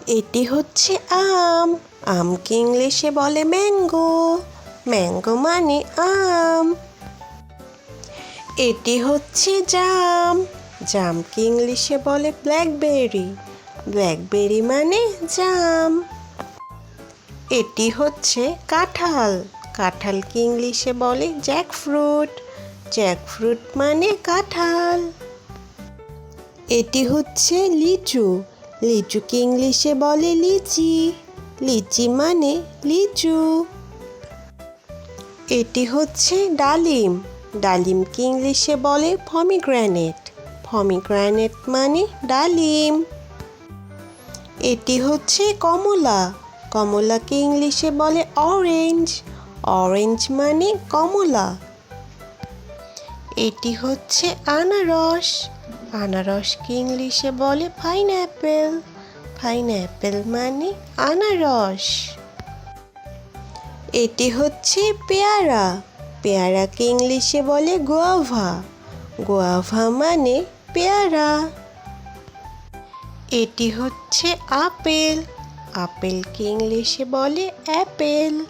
এটি হচ্ছে আম। আমকে ইংলিশে বলে ম্যাঙ্গো। ম্যাঙ্গো মানে আম। এটি হচ্ছে জাম। জামকে ইংলিশে বলে ব্ল্যাকবেরি। ব্ল্যাকবেরি মানে জাম। এটি হচ্ছে কাঁঠাল। কাঁঠালকে ইংলিশে বলে জ্যাকফ্রুট। জ্যাকফ্রুট মানে কাঁঠাল। এটি হচ্ছে লিচু। লিচুকে ইংলিশে বলে লিচি। লিচি মানে লিচু। এটি হচ্ছে ডালিম। ডালিমকে ইংলিশে বলে পমিগ্রেনেট। পমিগ্রেনেট মানে ডালিম। এটি হচ্ছে কমলা। কমলাকে ইংলিশে বলে অরেঞ্জ। অরেঞ্জ মানে কমলা। এটি হচ্ছে আনারস। আনারসকে ইংলিশে বলে পাইনঅ্যাপেল। পাইনঅ্যাপেল মানে আনারস। এটি হচ্ছে পেয়ারা। পেয়ারাকে ইংলিশে বলে গুয়াভা। গুয়াভা মানে পেয়ারা। এটি হচ্ছে আপেল। আপেলকে ইংলিশে বলে অ্যাপেল।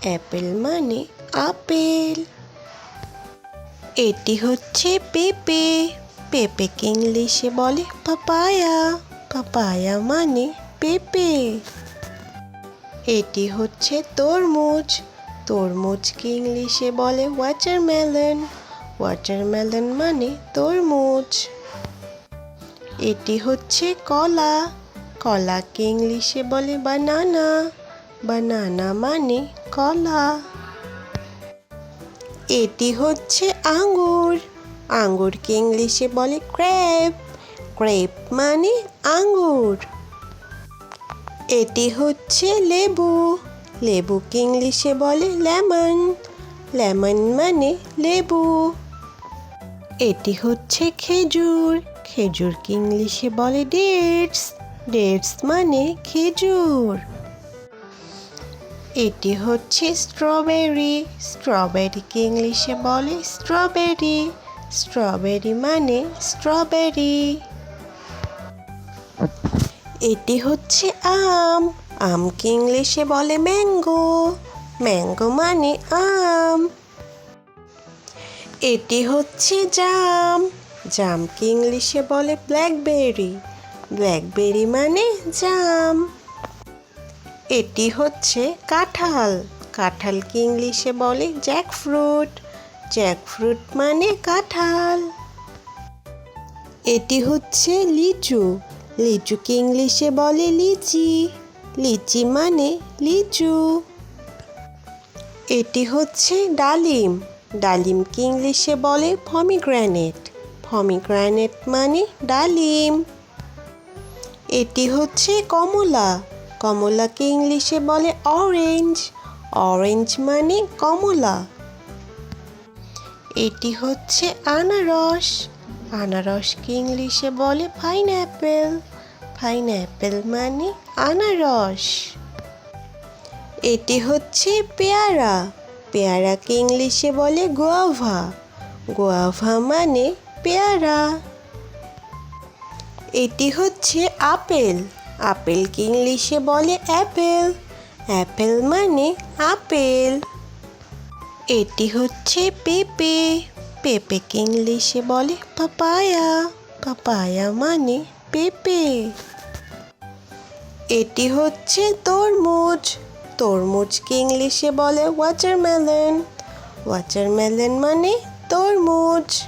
অ্যাপেল মানে আপেল। এটি হচ্ছে পেঁপে। পেঁপেকে ইংলিশে বলে পাপায়া। পাপায়া মানে পেঁপে। এটি হচ্ছে তরমুজ। তরমুজকে ইংলিশে বলে ওয়াটারমেলন। ওয়াটারমেলন মানে তরমুজ। এটি হচ্ছে কলা। কলাকে ইংলিশে বলে বানানা। বানানা মানে কলা। এটি হচ্ছে আঙ্গুর। আঙ্গুরকে ইংলিশে বলে গ্রেপ। গ্রেপ মানে আঙ্গুর। এটি হচ্ছে লেবু। লেবুকে ইংলিশে বলে লেমন। লেমন মানে লেবু। এটি হচ্ছে খেজুর। খেজুরকে ইংলিশে বলে ডেটস। ডেটস মানে খেজুর। এটি হচ্ছে স্ট্রবেরি। স্ট্রবেরিকে ইংলিশে বলে স্ট্রবেরি। স্ট্রবেরি মানে স্ট্রবেরি। এটি হচ্ছে আম। আমকে ইংলিশে বলে ম্যাঙ্গো। ম্যাঙ্গো মানে আম। এটি হচ্ছে জাম। জামকে ইংলিশে বলে ব্ল্যাকবেরি। ব্ল্যাকবেরি মানে জাম। এটি হচ্ছে কাঁঠাল। কাঁঠালকে ইংলিশে বলে জ্যাকফ্রুট। জ্যাকফ্রুট মানে কাঁঠাল। এটি হচ্ছে লিচু। লিচুকে ইংলিশে বলে লিচি। লিচি মানে লিচু। এটি হচ্ছে ডালিম। ডালিমকে ইংলিশে বলে পমিগ্রেনেট। পমিগ্রেনেট মানে ডালিম। এটি হচ্ছে কমলা। কমলাকে ইংলিশে বলে অরেঞ্জ। অরেঞ্জ মানে কমলা। এটি হচ্ছে আনারস। আনারসকে ইংলিশে বলে পাইনঅ্যাপেল। পাইনঅ্যাপেল মানে আনারস। এটি হচ্ছে পেয়ারা। পেয়ারাকে ইংলিশে বলে গুয়াভা। গুয়াভা মানে পেয়ারা। এটি হচ্ছে আপেল। আপেলকে ইংলিশে বলে অ্যাপেল। অ্যাপেল মানে আপেল। এটি হচ্ছে পেঁপে। পেঁপেকে ইংলিশে বলে পাপায়া। পাপায়া মানে পেঁপে। এটি হচ্ছে তরমুজ। তরমুজকে ইংলিশে বলে ওয়াটারমেলন। ওয়াটারমেলন মানে তরমুজ।